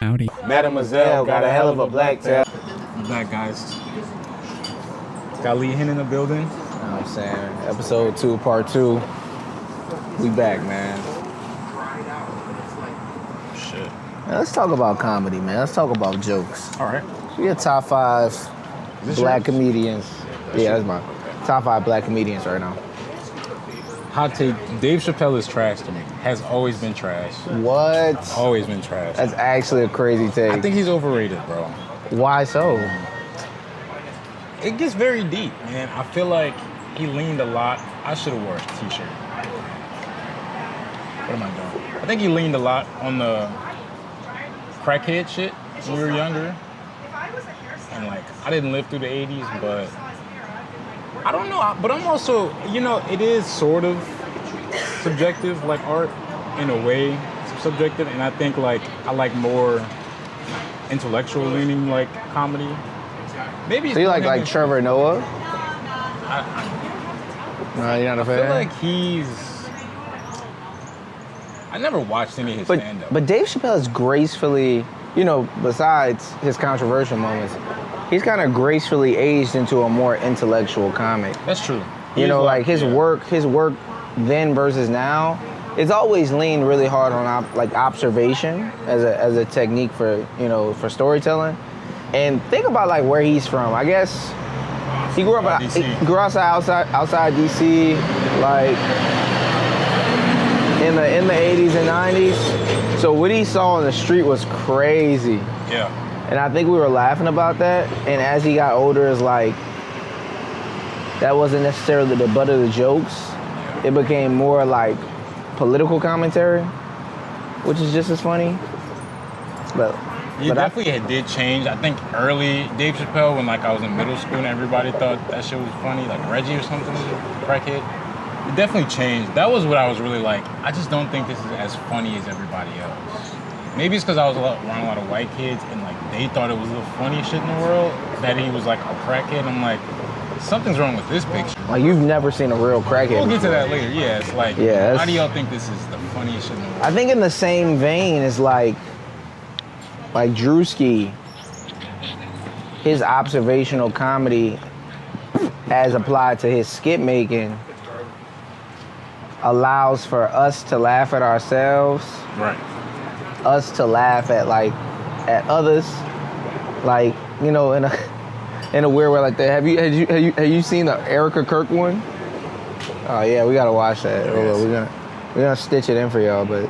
Howdy. Mademoiselle got a hell of a black tail. I'm back, guys. Got Lee Hen in the building. You know what I'm saying? Episode 2, part 2. We back, man. Shit. Man, let's talk about comedy, man. Let's talk about jokes. All right. We got top 5 black yours? comedians. Yeah, that's mine. Top 5 black comedians right now. Hot take, Dave Chappelle is trash to me. Has always been trash. What? Always been trash. That's actually a crazy take. I think he's overrated, bro. Why so? It gets very deep, man. I feel like he leaned a lot. I should have worn a t-shirt. What am I doing? I think he leaned a lot on the crackhead shit when we were younger. And like, I didn't live through the 80s, but I don't know. But I'm also, you know, it is sort of subjective, like art in a way, it's subjective. And I think like, I like more intellectual leaning like comedy. Maybe. So you like Trevor Noah? No, you're not a fan? I feel like I never watched any of his stand-up. But Dave Chappelle is gracefully, you know, besides his controversial moments, he's kind of gracefully aged into a more intellectual comic. That's true. You know, like his work then versus now, it's always leaned really hard on observation as a technique for, you know, for storytelling. And think about like where he's from. I guess he grew up outside DC, like in the 80s and 90s. So what he saw on the street was crazy. Yeah. And I think we were laughing about that. And as he got older, it's like that wasn't necessarily the butt of the jokes. It became more like political commentary, which is just as funny. But definitely did change. I think early Dave Chappelle, when like I was in middle school and everybody thought that shit was funny, like Reggie or something, crackhead. It definitely changed. That was what I was really like. I just don't think this is as funny as everybody else. Maybe it's because I was around a lot of white kids and like they thought it was the funniest shit in the world that he was like a crackhead. I'm like, something's wrong with this picture. Like you've never seen a real crackhead. We'll get to before. that later. Yeah, it's like, how do y'all think this is the funniest shit in the world? I think in the same vein is like Drewski, his observational comedy as applied to his skit making allows for us to laugh at ourselves. Right. Us to laugh at others, like, you know, in a weird way like that. Have you seen the Erica Kirk one? Oh yeah, we gotta watch that. Yes. We're gonna stitch it in for y'all, but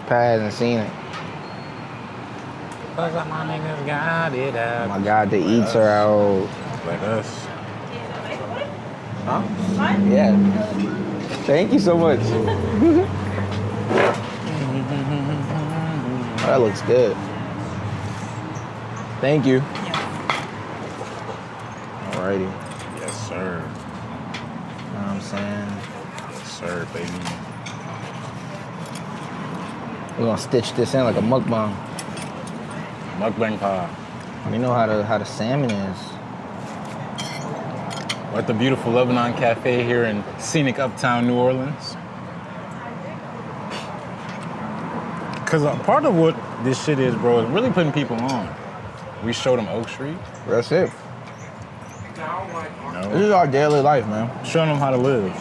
Pat hasn't seen it. My niggas got it out. Oh my God, the eats are out. Like us. Huh? Yeah. Thank you so much. Oh, that looks good. Thank you. Alrighty. Yes, sir. You know what I'm saying? Yes, sir, baby. We're gonna stitch this in like a mukbang. Mukbang pie. You know how the salmon is. We're at the beautiful Lebanon Cafe here in scenic Uptown New Orleans. Because part of what this shit is, bro, is really putting people on. We showed them Oak Street. That's it. You know? This is our daily life, man. Showing them how to live.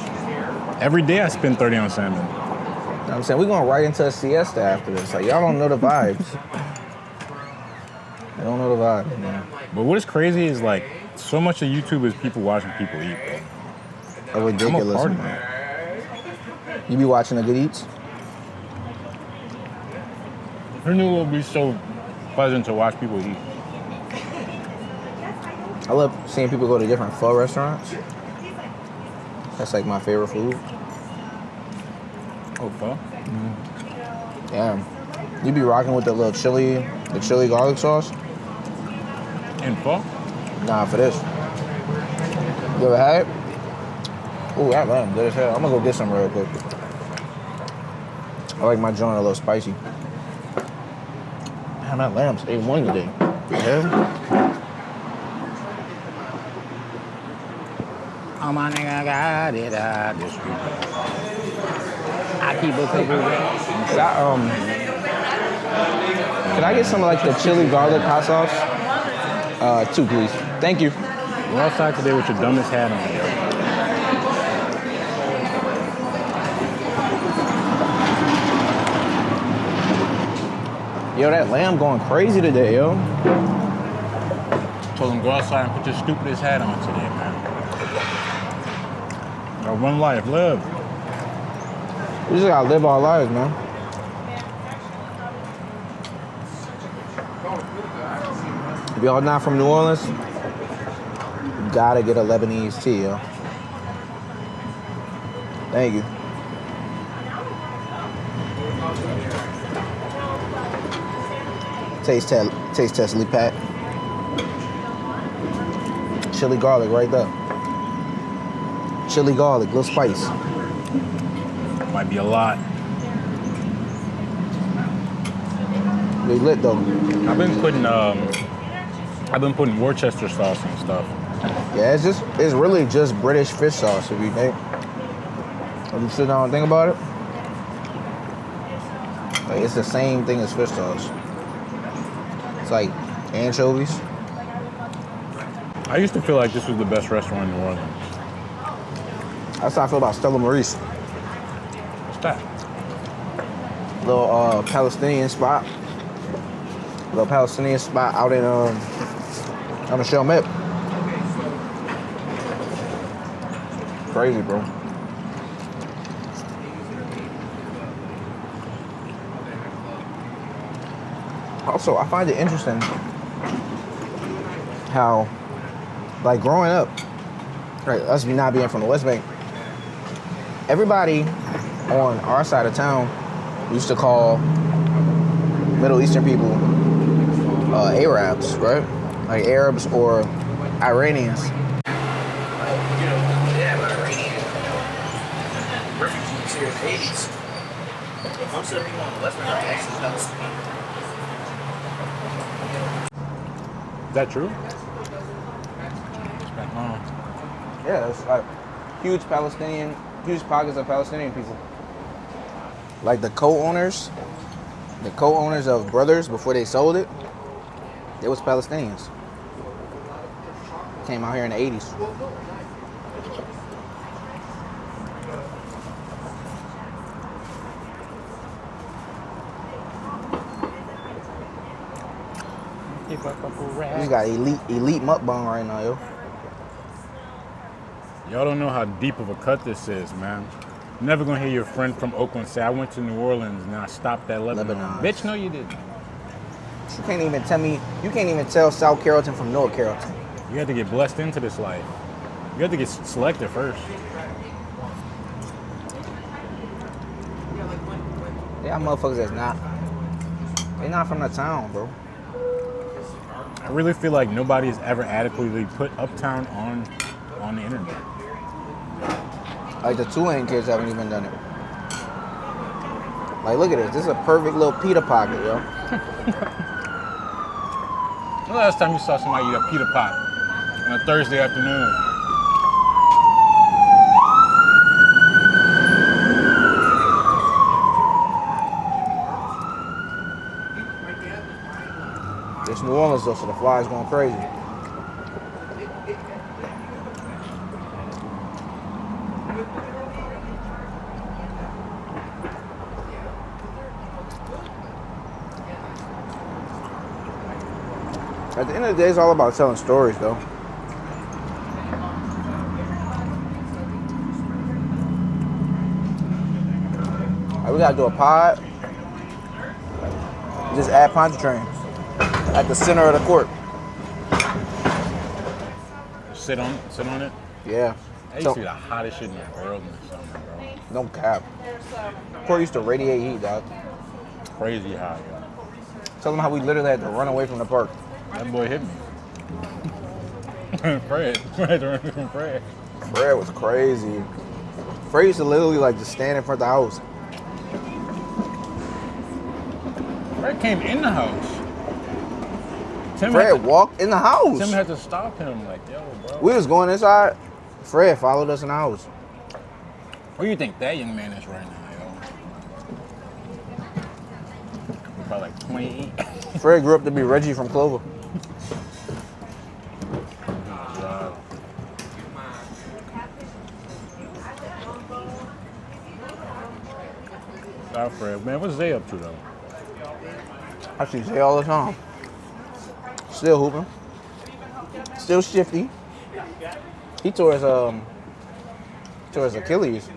Every day I spend 30 on salmon. You know what I'm saying? We're going right into a siesta after this. Like, y'all don't know the vibes. They don't know the vibes, man. But what is crazy is like, so much of YouTube is people watching people eat, bro. A ridiculous, I'm a part of man. that. You be watching the good eats? Who knew it would be so pleasant to watch people eat? I love seeing people go to different pho restaurants. That's like my favorite food. Oh, pho? Yeah. You be rocking with the chili garlic sauce? In pho? Nah, for this. You ever had it? Ooh, that lamb good as hell. I'm gonna go get some real quick. I like my joint a little spicy. Damn, that lamb's A1 today. Yeah. Oh, my nigga got it out this week. I keep a couple. Can I get some like the chili garlic hot sauce? 2, please. Thank you. We're outside today with your dumbest hat on, yo. Yo, that lamb going crazy today, yo. Told him go outside and put your stupidest hat on today, man. Got one life, live. We just gotta live our lives, man. If y'all not from New Orleans, you gotta get a Lebanese tea, yo. Thank you. Taste test, Lee Pat. Chili garlic right there. Chili garlic, little spice. Might be a lot. They lit though. I've been putting Worcester sauce and stuff. Yeah, it's really just British fish sauce if you think. If you sit down and think about it. Like it's the same thing as fish sauce. It's like anchovies. I used to feel like this was the best restaurant in New Orleans. That's how I feel about Stella Maurice. What's that? Little Palestinian spot. Little Palestinian spot out in on the Chalmette. Crazy, bro. Also, I find it interesting how, like, growing up, right, us not being from the West Bank, everybody on our side of town used to call Middle Eastern people Arabs, right? Like Arabs or Iranians. Refugees here in the 80s. Most of the people on the West Bank are actually Palestinian. Is that true? Yeah, it's like huge pockets of Palestinian people. Like the co-owners of Brothers before they sold it, they was Palestinians. Came out here in the 80s. We just got elite mukbang right now, yo. Y'all don't know how deep of a cut this is, man. You're never gonna hear your friend from Oakland say, I went to New Orleans and I stopped at Lebanon. Bitch, no you didn't. You can't even tell South Carrollton from North Carrollton. You had to get blessed into this life. You had to get selected first. Yeah, motherfuckers that's they not from the town, bro. I really feel like nobody has ever adequately put Uptown on the internet. Like the Tulane kids haven't even done it. Like, look at this. This is a perfect little pita pocket, yo. When the last time you saw somebody eat a pita pot on a Thursday afternoon? It's New Orleans though, so the flies going crazy. At the end of the day, it's all about telling stories, though. Like, we gotta do a pod. Just add Pontchartrain at the center of the court. Sit on it? Yeah. That used to be the hottest shit in the world in the summer, bro. No cap. Court used to radiate heat, dog. Crazy hot, yo. Tell them how we literally had to run away from the park. That boy hit me. Fred. Fred. Fred was crazy. Fred used to literally like just stand in front of the house. Fred came in the house. Fred walked in the house. Tim had to stop him, like, yo, bro. We was going inside. Fred followed us in the house. Where do you think that young man is right now, yo? Probably like 28. Fred grew up to be Reggie from Clover. Shout out Fred. Man, what's Zay up to though? I see Zay all the time. Still hooping. Still shifty. He tore his Achilles.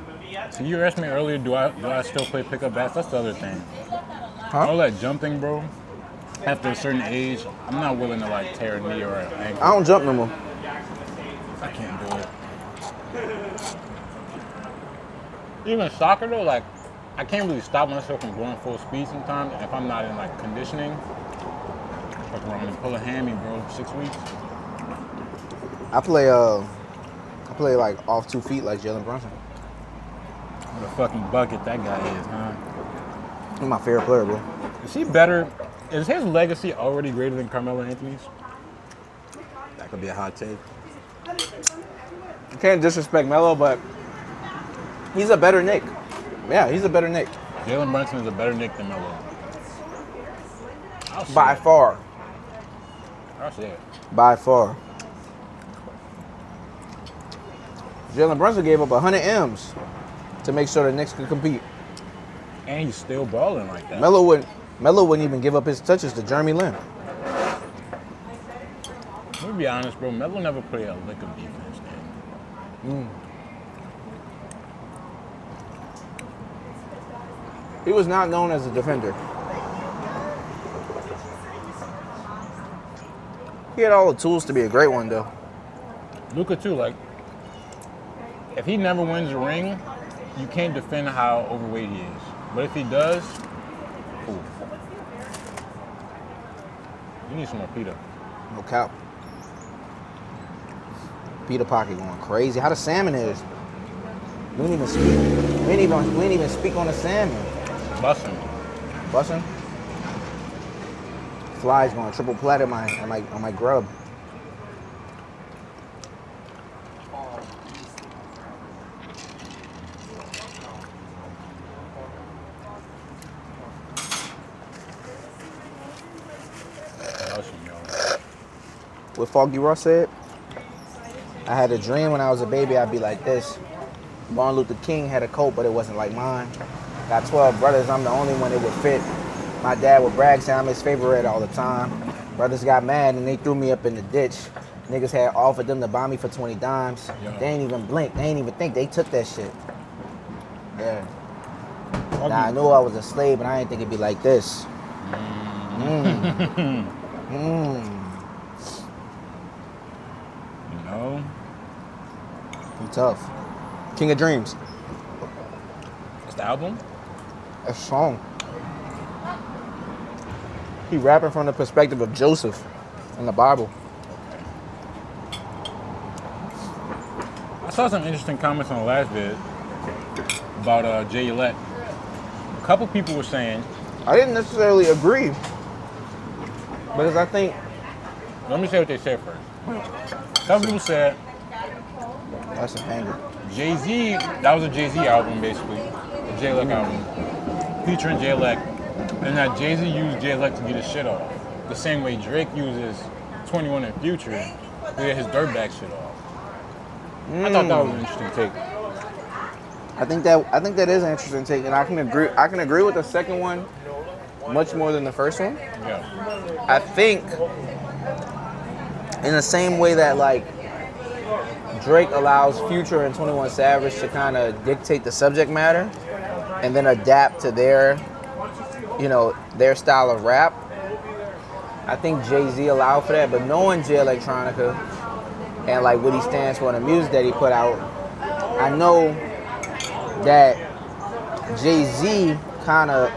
So you asked me earlier, do I still play pickup bats? That's the other thing. Huh? All that jumping, bro. After a certain age, I'm not willing to like tear a knee or an ankle. I don't jump no more. I can't do it. Even soccer though, like I can't really stop myself from going full speed sometimes if I'm not in like conditioning. Like when I'm gonna pull a hammy, bro, 6 weeks. I play like off 2 feet like Jalen Brunson. What a fucking bucket that guy is, huh? He's my favorite player, bro. Is he better? Is his legacy already greater than Carmelo Anthony's? That could be a hot take. You can't disrespect Melo, but he's a better Knick. Yeah, he's a better Knick. Jalen Brunson is a better Knick than Melo. By far. I'll say it. By far. Jalen Brunson gave up 100 M's to make sure the Knicks could compete. And he's still balling like that. Melo wouldn't even give up his touches to Jeremy Lin. Let me be honest, bro. Melo never played a lick of defense, man. He was not known as a defender. He had all the tools to be a great one, though. Luka too, like, if he never wins a ring, you can't defend how overweight he is. But if he does, ooh. You need some more pita. No cap. Peter Pocket going crazy. How the salmon is? We didn't even speak. We didn't even speak on the salmon. Bussin'. Bussin'? Flies going triple plat on my grub. What Foggy Ross said? I had a dream when I was a baby, I'd be like this. Martin Luther King had a coat, but it wasn't like mine. Got 12 brothers, I'm the only one that would fit. My dad would brag, say I'm his favorite all the time. Brothers got mad and they threw me up in the ditch. Niggas had offered them to buy me for 20 dimes. Yo. They ain't even blink, they ain't even think, they took that shit. Yeah. Foggy. Now I knew I was a slave, but I didn't think it'd be like this. You know? I'm tough. King of Dreams. It's the album? A song. He rapping from the perspective of Joseph in the Bible. I saw some interesting comments on the last vid about Jay Elect. A couple people were saying, I didn't necessarily agree, because I think let me say what they said first. A couple people said that's an anger. Jay-Z, that was a Jay-Z album basically, a Jay Elect album, featuring Jay Elect, and that Jay-Z used Jay Elect to get his shit off. The same way Drake uses 21 and Future to get his dirtbag shit off. I thought that was an interesting take. I think that is an interesting take, and I can agree with the second one much more than the first one. Yeah. I think in the same way that like Drake allows Future and 21 Savage to kind of dictate the subject matter and then adapt to their style of rap. I think Jay-Z allowed for that, but knowing Jay Electronica and like what he stands for and the music that he put out, I know that Jay-Z kind of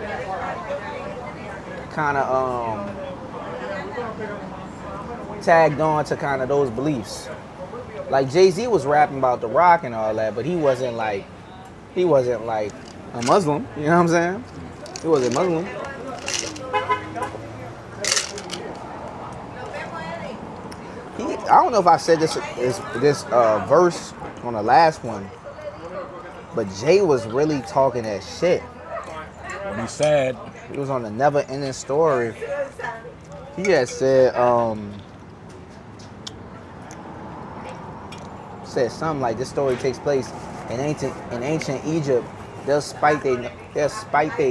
tagged on to kind of those beliefs. Like Jay-Z was rapping about the rock and all that, but he wasn't like a Muslim. You know what I'm saying? He wasn't Muslim. I don't know if I said this verse on the last one, but Jay was really talking that shit. When he said, He was on the Never Ending Story, He had said something like this story takes place in ancient Egypt. They'll spite their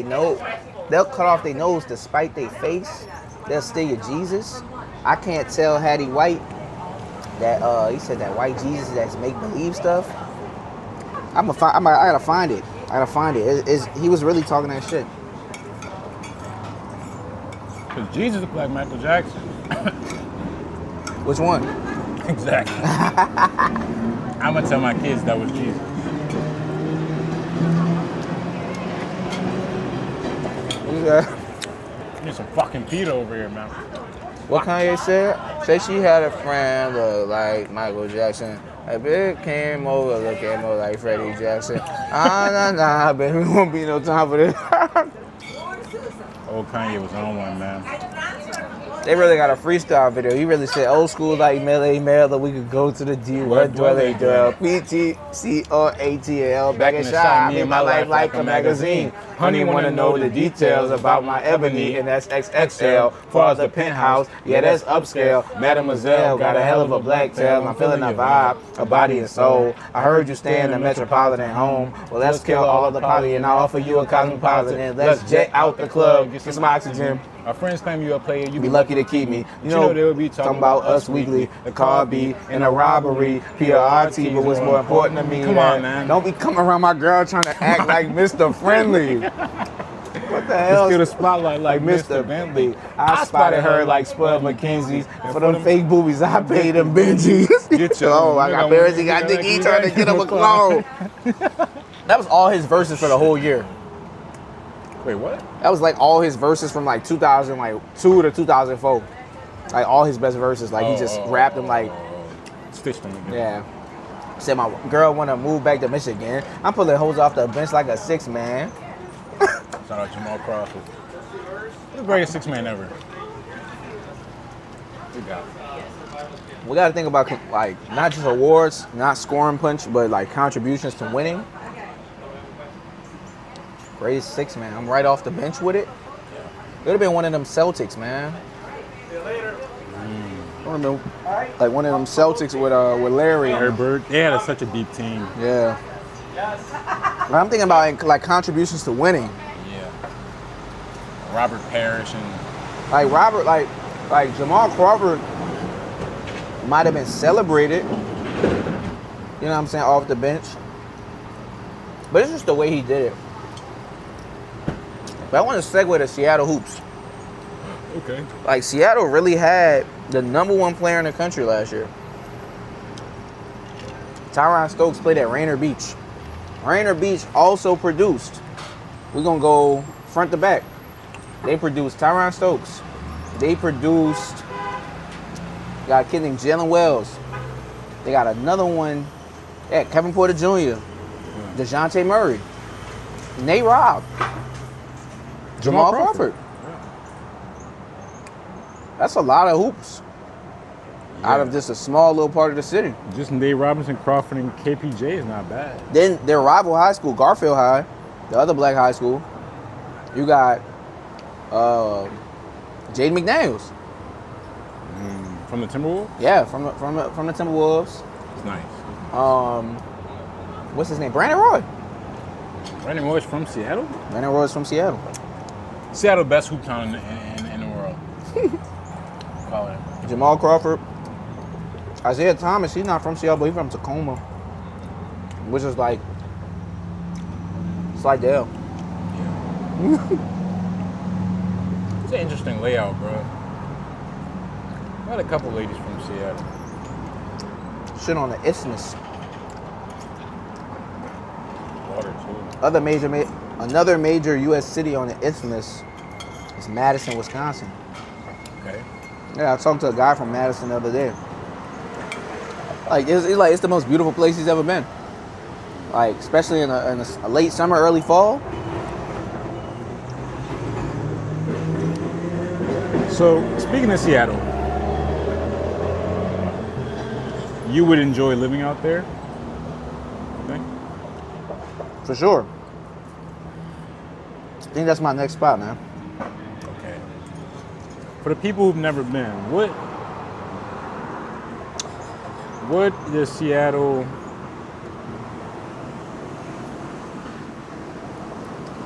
nose. They'll cut off their nose to spite their face. They'll steal your Jesus. I can't tell Hattie White that he said that white Jesus that's make believe stuff. I gotta find it. He was really talking that shit. Because Jesus looked like Michael Jackson. Which one? Exactly. I'm gonna tell my kids that was Jesus. Need some fucking Peter over here, man. What Kanye said? Say she had a friend look like Michael Jackson. A bitch came over looking more like Freddie Jackson. Nah, baby, won't be no time for this. Old Kanye was on one, man. They really got a freestyle video. He really said, old school like Melee that we could go to the D. What dwell PTCOATL. Back in shop, me and my life like a magazine. Honey wanna know the details about my ebony, and that's XXL. Far as the penthouse, yeah, that's upscale. Mademoiselle got a hell of a black tail. I'm feeling a vibe, a body and soul. I heard you stay in the Metropolitan home. Well, let's kill all of the poly, and I'll offer you a cosmopolitan. Let's jet out the club, get some oxygen. Our friends claim you a player, you be lucky to keep me. You know they would be talking about us weekly, the car beat, and a robbery, PRT, but what's more important to me, come on, man. Don't be coming around my girl trying to act like Mr. Friendly. What the hell? Get a spotlight like Mr. Bentley. I spotted her like Spud McKenzie's. For them fake boobies, I paid them Benjis. Get your oh, I got Barry, got Nicky trying to get him a clone. That was all his verses for the whole year. Wait, what? That was like all his verses from like 2002 to 2004. Like all his best verses. Like he just rapped them like. Stitched them again. Yeah. Said my girl want to move back to Michigan. I'm pulling hoes off the bench like a 6-man. Shout out Jamal Crawford. The greatest 6-man ever. We got to think about like not just awards, not scoring punch, but like contributions to winning. Greatest 6-man. I'm right off the bench with it. It would have been one of them Celtics, man. Like one of them Celtics with Larry. Larry Bird. They had such a deep team. Yeah. But I'm thinking about like contributions to winning. Yeah. Robert Parrish and like Robert, like Jamal Crawford might have been celebrated. You know what I'm saying, off the bench. But it's just the way he did it. But I want to segue to Seattle hoops. Okay. Like Seattle really had the #1 player in the country last year. Tyron Stokes played at Rainier Beach. Rainier Beach also produced. We're going to go front to back. They produced Tyron Stokes. They produced, got a kid named Jalen Wells. They got another one, Kevin Porter Jr., DeJounte Murray, Nate Robb, Jamal Crawford. That's a lot of hoops out of just a small little part of the city. Just Nate Robinson, Crawford, and KPJ is not bad. Then their rival high school, Garfield High, the other black high school, you got Jaden McDaniels. From the Timberwolves? Yeah, from the Timberwolves. It's nice. What's his name? Brandon Roy. Brandon Roy's from Seattle? Brandon Roy's from Seattle. Seattle, best hoop town in the world. Call it. Jamal Crawford. Isaiah Thomas, he's not from Seattle, but he's from Tacoma. Which is like Slidell. Yeah. It's an interesting layout, bro. I had a couple ladies from Seattle. Shit on the isthmus. Water, too. Another major U.S. city on the isthmus is Madison, Wisconsin. Okay. Yeah, I talked to a guy from Madison the other day. Like it's the most beautiful place he's ever been. Like especially in a late summer, early fall. So speaking of Seattle, you would enjoy living out there? Okay. For sure. I think that's my next spot, man. Okay. For the people who've never been, what does Seattle?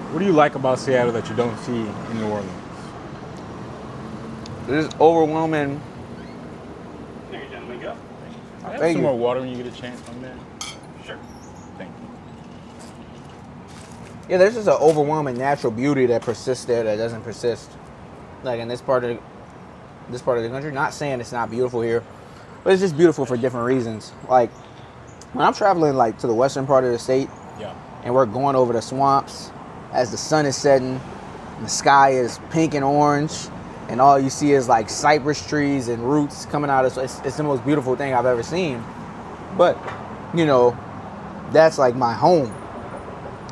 What do you like about Seattle that you don't see in New Orleans? This is overwhelming. There you gentlemen go. I have Thank some you. more water when you get a chance on that. Sure. Thank you. Yeah, there's just an overwhelming natural beauty that persists there that doesn't persist, like in this part of the country. Not saying it's not beautiful here, but it's just beautiful for different reasons. Like when I'm traveling like to the western part of the state, Yeah. and we're going over the swamps as the sun is setting, and the sky is pink and orange, and all you see is like cypress trees and roots coming out of it's the most beautiful thing I've ever seen. But you know, that's like my home.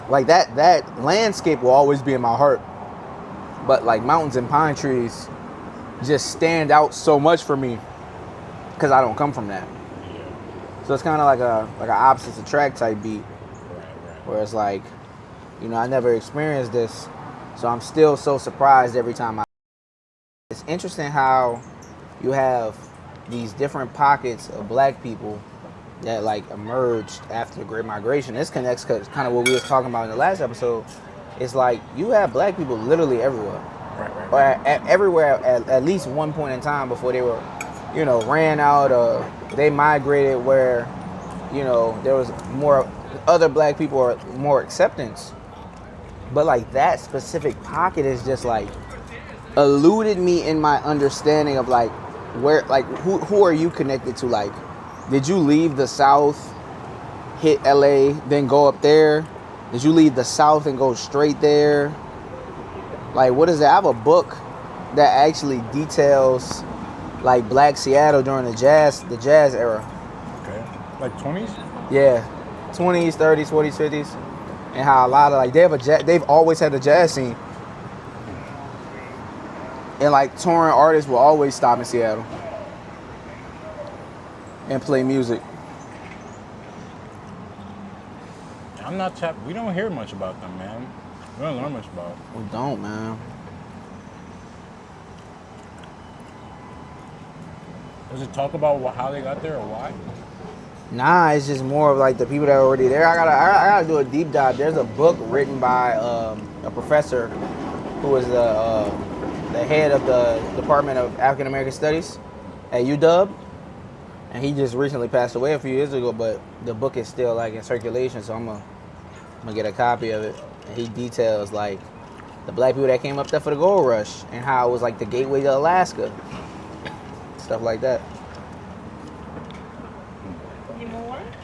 Like that landscape will always be in my heart. But like mountains and pine trees just stand out so much for me because I don't come from that. So it's kind of like an opposites attract type beat, where it's like, you know, I never experienced this, so I'm still so surprised every time. It's interesting how you have these different pockets of black people that like emerged after the Great Migration. This connects because kind of what we was talking about in the last episode. It's like you have black people literally everywhere, or everywhere at least one point in time before they were, you know, ran out or they migrated where, you know, there was more other black people or more acceptance. But like that specific pocket is just like eluded me in my understanding of like where, like who are you connected to? Like, did you leave the South, hit LA, then go up there? Did you leave the South and go straight there? Like, what is that? I have a book that actually details like Black Seattle during the jazz era. Okay. Like 20s? Yeah, 20s, 30s, 40s, 50s, and how a lot of like they've always had a jazz scene, and like touring artists will always stop in Seattle and play music. I'm not tapped. We don't hear much about them, man. We don't learn much about them. We don't, man. Does it talk about how they got there or why? Nah, it's just more of like the people that are already there. I gotta do a deep dive. There's a book written by a professor who was the head of the Department of African American Studies at UW, and he just recently passed away a few years ago. But the book is still like in circulation, so I'm gonna get a copy of it. And he details like the black people that came up there for the gold rush and how it was like the gateway to Alaska, stuff like that.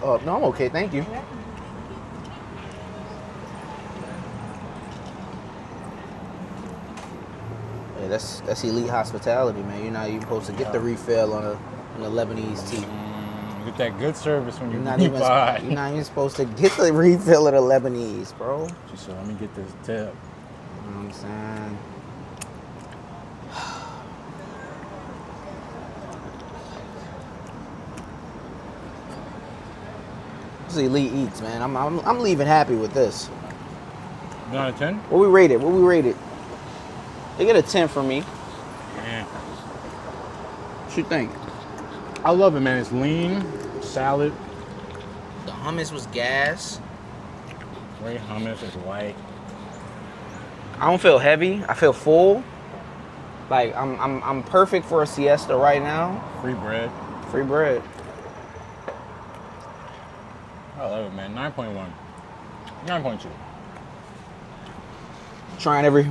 Oh, no, I'm okay, thank you. Yeah, that's elite hospitality, man. You're not even supposed to get the refill on a Lebanese tea. You get that good service when You're you not even supposed to get the refill of the Lebanese, bro. She said, let me get this tip. You know what I'm saying? This is elite eats, man. I'm leaving happy with this. 9 out of 10? What we rate it? They get a 10 from me. Yeah. What you think? I love it, man. It's lean, salad. The hummus was gas. Great hummus. It's light. I don't feel heavy. I feel full. Like I'm perfect for a siesta right now. Free bread. Free bread. I love it, man. 9.1. 9.2.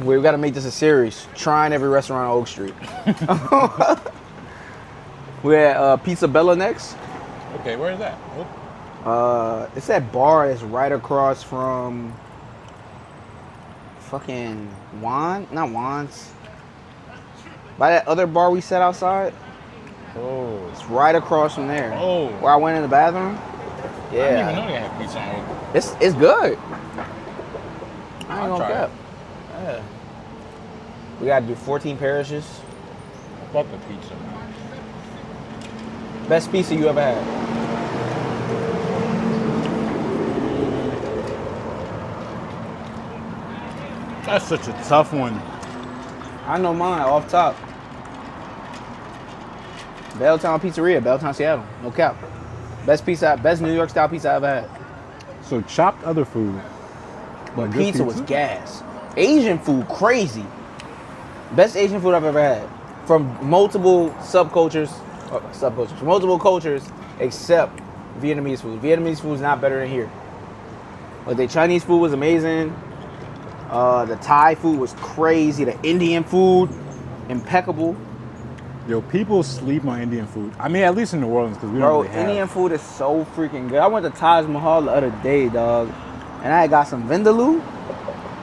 We got to make this a series. Trying every restaurant on Oak Street. We're at Pizza Bella next. Okay, where is that? Oh. It's that bar that's right across from fucking not Juan's. By that other bar we sat outside. Oh. It's right across from there. Oh. Where I went in the bathroom. I didn't even Yeah. know they had pizza on Oak. It's good. I I'll ain't gonna try cap. Yeah. We gotta do 14 parishes. Fuck the pizza, man. Best pizza you ever had? That's such a tough one. I know mine off top. Belltown Pizzeria, Belltown, Seattle. No cap. Best New York style pizza I've ever had. So chopped other food. But good pizza was gas. Asian food, crazy. Best Asian food I've ever had. From multiple multiple cultures, except Vietnamese food. Vietnamese food is not better than here. But the Chinese food was amazing. The Thai food was crazy. The Indian food, impeccable. Yo, people sleep on Indian food. I mean, at least in New Orleans, because we don't really have. Indian food is so freaking good. I went to Taj Mahal the other day, dog, and I got some vindaloo.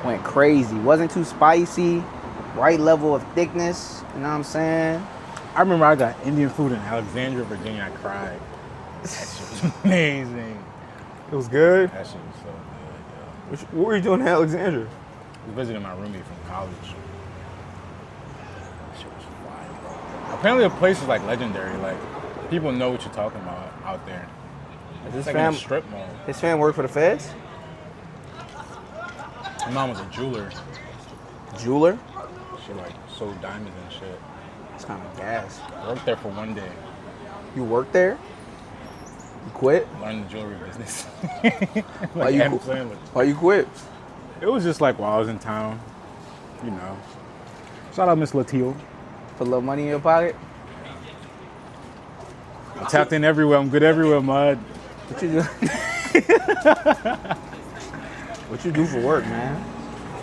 Went crazy. Wasn't too spicy. Right level of thickness. You know what I'm saying? I remember I got Indian food in Alexandria, Virginia. I cried. That shit was amazing. It was good. That shit was so good, yo. What were you doing in Alexandria? I was visiting my roommate from college. That shit was fire, bro. Apparently the place is like legendary. Like, people know what you're talking about out there. It's like in a strip mall. His fam worked for the feds? My mom was a jeweler. Jeweler? She like sold diamonds and shit. It's kind of gas. Worked there for one day. You worked there? You quit? Learned the jewelry business. Why you quit? It was just like while I was in town, you know. Shout out Miss Latil. Put a little money in your pocket? I tapped in everywhere. I'm good everywhere, mud. What you do? What you do for work, man?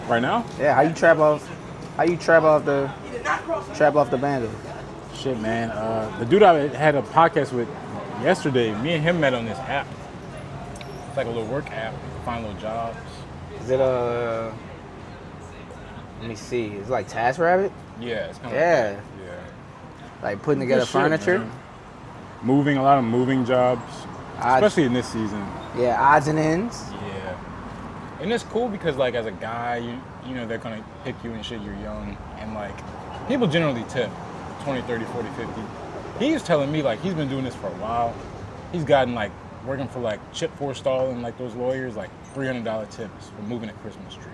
Right now? Yeah, how you trap off the bando? Shit, man. The dude I had a podcast with yesterday, me and him met on this app. It's like a little work app. You can find little jobs. Is it let me see. It's like TaskRabbit? Yeah, it's kind of yeah. like that. Yeah. Like putting together furniture? Man. Moving, a lot of moving jobs. Especially in this season. Yeah, odds and ends. Yeah. And it's cool because like as a guy, you know, they're gonna pick you and shit, you're young. And like, people generally tip 20, 30, 40, 50. He was telling me like he's been doing this for a while. He's gotten like, working for like Chip Forstall and like those lawyers, like $300 tips for moving a Christmas tree.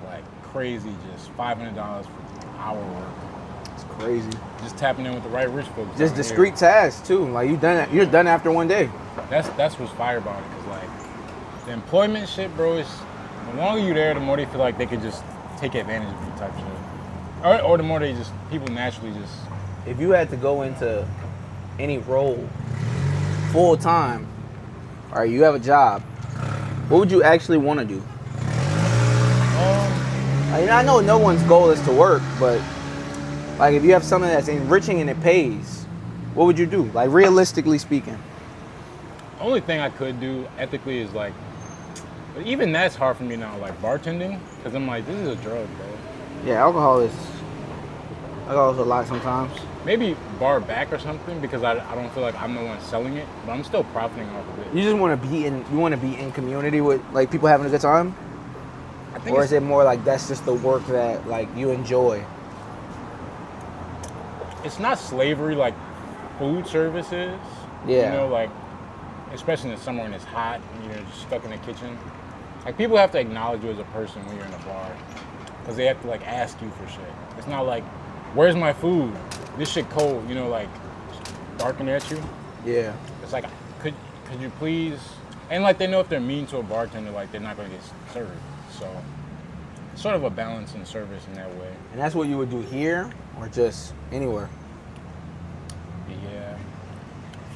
Like crazy, just $500 for hour work. It's crazy. Just tapping in with the right rich folks. Just discrete tasks too. Like you're done after one day. That's what's fire about it, cause like the employment shit, bro, is the longer you're there, the more they feel like they could just take advantage of you type shit. Or the more they just, people naturally just. If you had to go into any role full time, all right, you have a job, what would you actually want to do? I mean, I know no one's goal is to work, but like if you have something that's enriching and it pays, what would you do? Like realistically speaking. The only thing I could do ethically is like, but even that's hard for me now, like bartending, because I'm like, this is a drug, bro. Yeah, alcohol is a lot sometimes. Maybe bar back or something, because I don't feel like I'm the one selling it, but I'm still profiting off of it. You just want to be in community with like people having a good time? I think or is it more like that's just the work that like you enjoy? It's not slavery like food services. Yeah. You know, like, especially in the summer when it's hot and you're just stuck in the kitchen. Like, people have to acknowledge you as a person when you're in a bar. Because they have to, like, ask you for shit. It's not like, where's my food? This shit cold, you know, like, barking at you. Yeah. It's like, could you please? And, like, they know if they're mean to a bartender, like, they're not going to get served. So, it's sort of a balance in service in that way. And that's what you would do here or just anywhere? Yeah.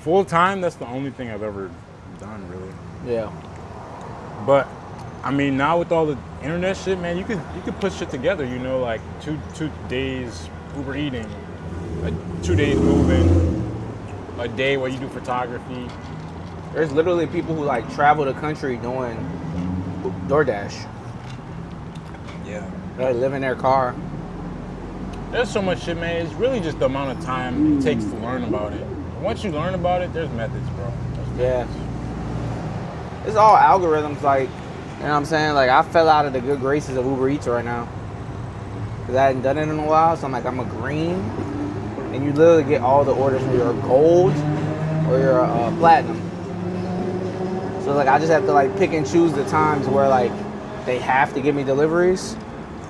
Full time, that's the only thing I've ever done, really. Yeah. But I mean, now with all the internet shit, man, you could put shit together. You know, like two days Uber eating, 2 days moving, a day where you do photography. There's literally people who like travel the country doing DoorDash. Yeah. They live in their car. There's so much shit, man. It's really just the amount of time it takes to learn about it. Once you learn about it, there's methods, bro. Yeah. It's all algorithms, like, you know what I'm saying? Like, I fell out of the good graces of Uber Eats right now. Because I hadn't done it in a while, so I'm like, I'm a green. And you literally get all the orders from your gold or your platinum. So, like, I just have to, like, pick and choose the times where, like, they have to give me deliveries.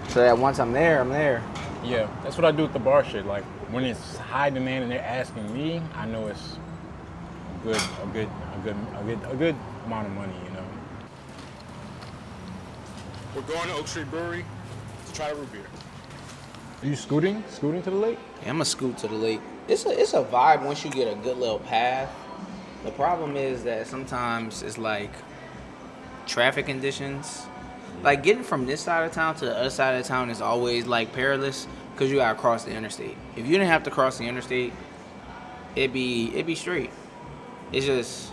So that once I'm there, I'm there. Yeah, that's what I do with the bar shit. Like when it's high demand and they're asking me, I know it's a good amount of money, you know. We're going to Oak Street Brewery to try root beer. Are you scooting to the lake? Yeah, I'm gonna scoot to the lake. It's a vibe once you get a good little path. The problem is that sometimes it's like traffic conditions. Like getting from this side of town to the other side of town is always like perilous because you gotta cross the interstate. If you didn't have to cross the interstate, it'd be straight. It's just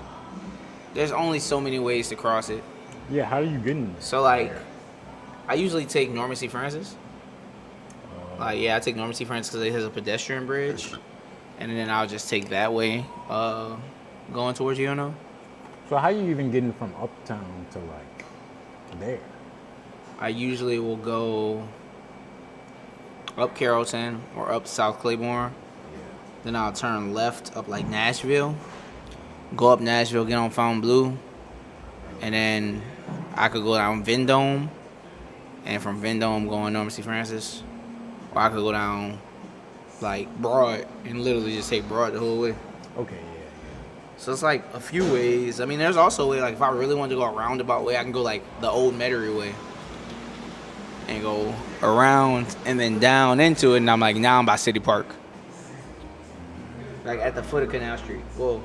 there's only so many ways to cross it. Yeah, how do you get in? So like, I usually take Norman C. Francis. I take Norman C. Francis because it has a pedestrian bridge, and then I'll just take that way, going towards UNO. So how you even getting from uptown to like there? I usually will go up Carrollton or up South Claiborne. Then I'll turn left up like Nashville. Go up Nashville, get on Fontainebleau, and then I could go down Vendome, and from Vendome go on Norman C. Francis. Or I could go down like Broad and literally just take Broad the whole way. Okay, yeah. So it's like a few ways. I mean, there's also a way, like if I really wanted to go a roundabout way, I can go like the old Metairie way and go around and then down into it. And I'm like, now I'm by City Park. Like at the foot of Canal Street. Well,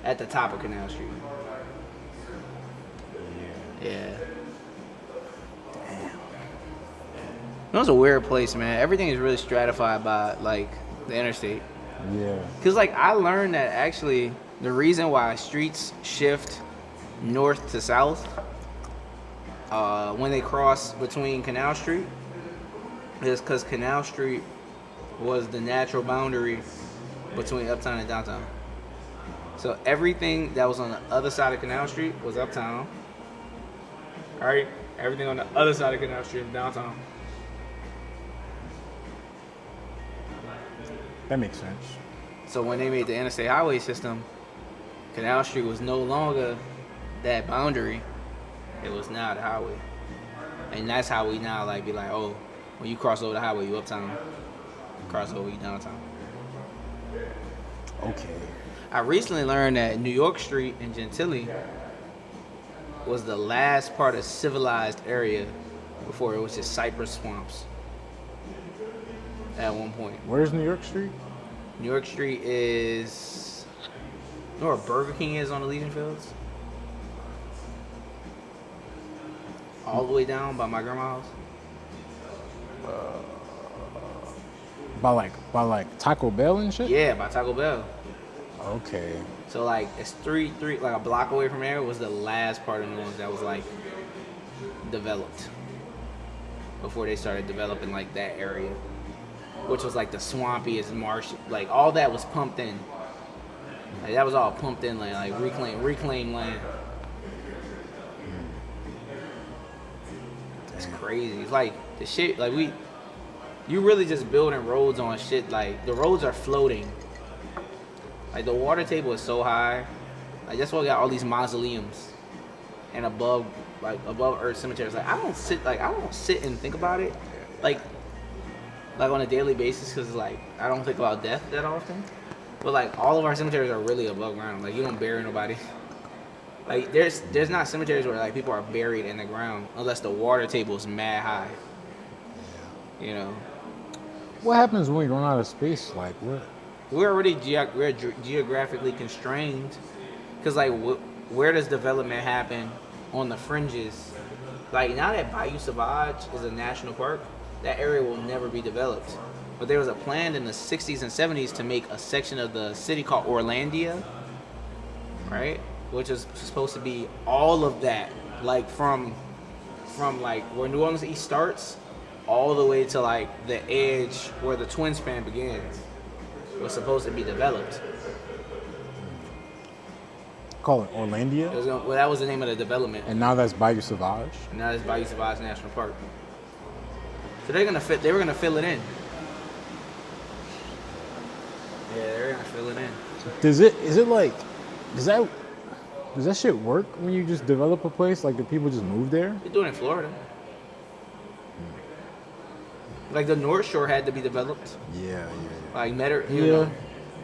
at the top of Canal Street. Yeah. It was a weird place, man. Everything is really stratified by like the interstate. Yeah. Cause like I learned that actually the reason why streets shift north to south when they cross between Canal Street is because Canal Street was the natural boundary between uptown and downtown. So everything that was on the other side of Canal Street was uptown. All right, everything on the other side of Canal Street was downtown. That makes sense. So when they made the interstate highway system, Canal Street was no longer that boundary. It was now the highway. And that's how we now like be like, oh, when you cross over the highway, you uptown. Cross over, you downtown. Okay. I recently learned that New York Street in Gentilly was the last part of civilized area before it was just cypress swamps. At one point. Where's New York Street? New York Street is... You know where Burger King is on the Legion Fields? All the way down by my grandma's house. By like Taco Bell and shit? Yeah, by Taco Bell. Okay. So like it's three like a block away from there was the last part of New Orleans that was like developed. Before they started developing like that area. Which was like the swampiest marsh, like all that was pumped in. Like that was all pumped in land, like reclaimed land. That's crazy. It's like the shit, like you really just building roads on shit, like the roads are floating. Like the water table is so high. Like that's why we got all these mausoleums and above earth cemeteries. Like I don't sit and think about it. Like on a daily basis because like I don't think about death that often, but like all of our cemeteries are really above ground. Like you don't bury nobody. Like there's not cemeteries where like people are buried in the ground unless the water table is mad high. You know. What happens when we run out of space? Like what? We're already we're geographically constrained because like where does development happen on the fringes? Like now that Bayou Sauvage is a national park. That area will never be developed. But there was a plan in the 60s and 70s to make a section of the city called Orlandia, right? Which is supposed to be all of that, like from like where New Orleans East starts, all the way to like the edge where the Twin Span begins, was supposed to be developed. Call it Orlandia? Well, that was the name of the development. And now that's Bayou Sauvage? And now that's Bayou Sauvage National Park. So they were gonna fill it in. Yeah, they're gonna fill it in. Does that shit work when you just develop a place? Like, do people just move there? They do it in Florida. Like the North Shore had to be developed. Yeah. Like you know,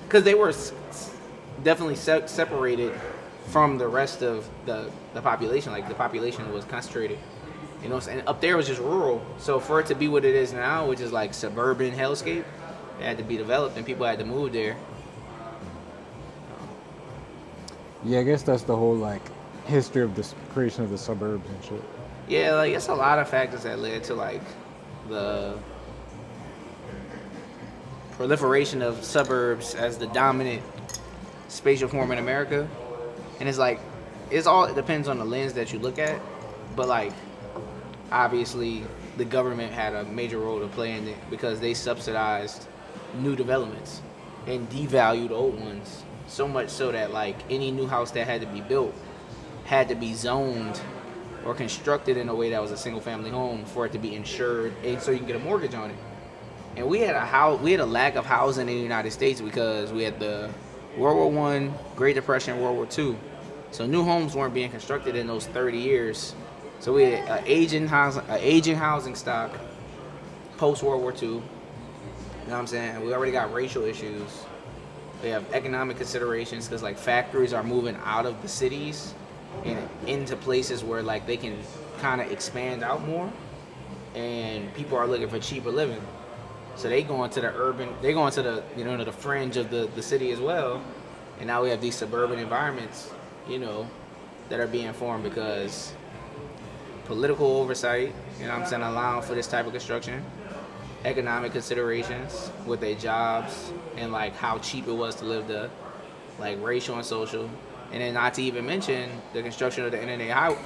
because they were definitely separated from the rest of the population. Like the population was concentrated, you know, and up there was just rural. So for it to be what it is now, which is like suburban hellscape, it had to be developed and people had to move there. Yeah, I guess that's the whole like history of the creation of the suburbs and shit. Yeah, like it's a lot of factors that led to like the proliferation of suburbs as the dominant spatial form in America. And it's like, it depends on the lens that you look at. But like, obviously, the government had a major role to play in it because they subsidized new developments and devalued old ones. So much so that like any new house that had to be built had to be zoned or constructed in a way that was a single family home for it to be insured and so you can get a mortgage on it. And we had a lack of housing in the United States because we had the World War I, Great Depression, World War II. So new homes weren't being constructed in those 30 years. So we had an aging housing stock post World War II. You know what I'm saying? We already got racial issues. We have economic considerations because like factories are moving out of the cities and into places where like they can kind of expand out more, and people are looking for cheaper living. So they go into the you know, the fringe of the city as well. And now we have these suburban environments, you know, that are being formed because political oversight, you know what I'm saying, allowing for this type of construction, economic considerations with their jobs and like how cheap it was to live there, like racial and social. And then not to even mention the construction of the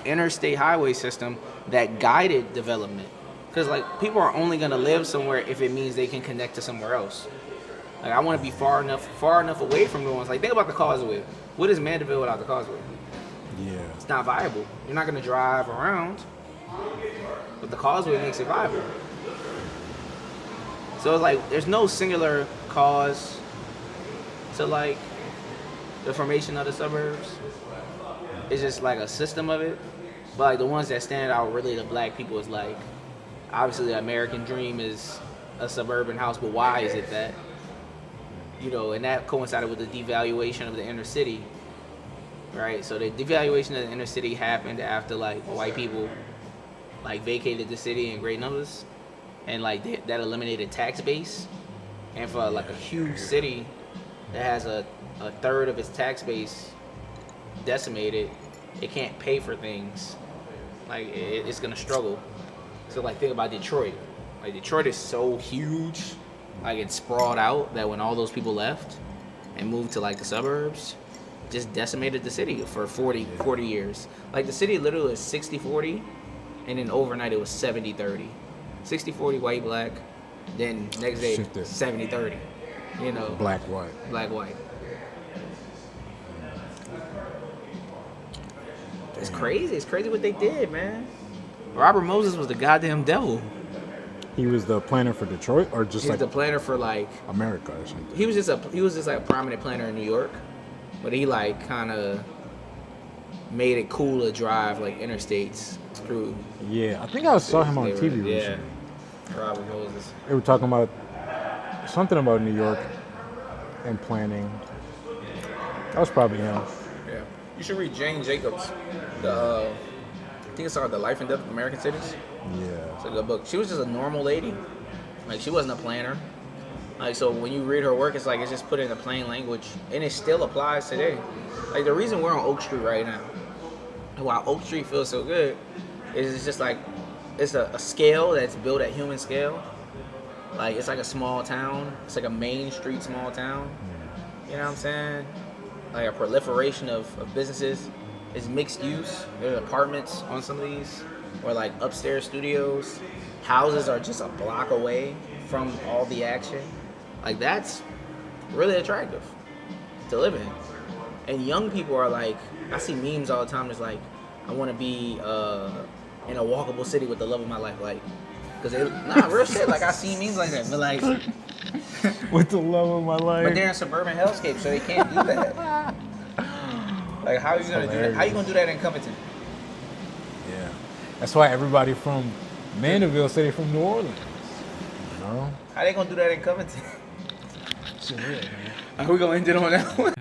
interstate highway system that guided development. Because like people are only gonna live somewhere if it means they can connect to somewhere else. Like I want to be far enough away from the ones. Like think about the causeway. What is Mandeville without the causeway? Yeah. It's not viable. You're not gonna drive around, but the causeway makes it viable. So it's like there's no singular cause to like the formation of the suburbs. It's just like a system of it. But like the ones that stand out really to black people is like, obviously the American dream is a suburban house, but why is it that? You know, and that coincided with the devaluation of the inner city, right? So the devaluation of the inner city happened after like white people like vacated the city in great numbers, and like that eliminated tax base. And for like a huge city that has a third of its tax base decimated, it can't pay for things. Like it's gonna struggle. So like think about Detroit. Like Detroit is so huge, like it's sprawled out that when all those people left and moved to like the suburbs, just decimated the city for 40 years. Like the city literally is 60-40, and then overnight it was 70-30. 60-40 white, black, then next day 70-30. You know, Black, white. It's crazy. It's crazy what they did, man. Robert Moses was the goddamn devil. He was the planner for Detroit, or just He's like the planner for like America or something. he was just like a prominent planner in New York, but he like kind of made it cool to drive like interstates through. Yeah, I think I saw him on TV recently. Yeah, Robert Moses. They were talking about something about New York and planning. That was probably him. Yeah, you should read Jane Jacobs. I think it's called The Life and Death of American Cities. Yeah. It's a good book. She was just a normal lady. Like, she wasn't a planner. Like, so when you read her work, it's like it's just put in a plain language. And it still applies today. Like, the reason we're on Oak Street right now, and why Oak Street feels so good, is it's just like, it's a scale that's built at human scale. Like, it's like a small town. It's like a Main Street small town. You know what I'm saying? Like, a proliferation of businesses. It's mixed use. There's apartments on some of these, or like upstairs studios. Houses are just a block away from all the action. Like that's really attractive to live in. And young people are like, I see memes all the time. It's like, I want to be in a walkable city with the love of my life. Like, cause real shit. Like I see memes like that, but like With the love of my life. but they're in suburban hellscape, so they can't do that. Like, how are you gonna do that? How you gonna do that in Covington? Yeah. That's why everybody from Mandeville say they're from New Orleans. No. How they gonna do that in Covington? Shit, yeah, man. Are we gonna end it on that one?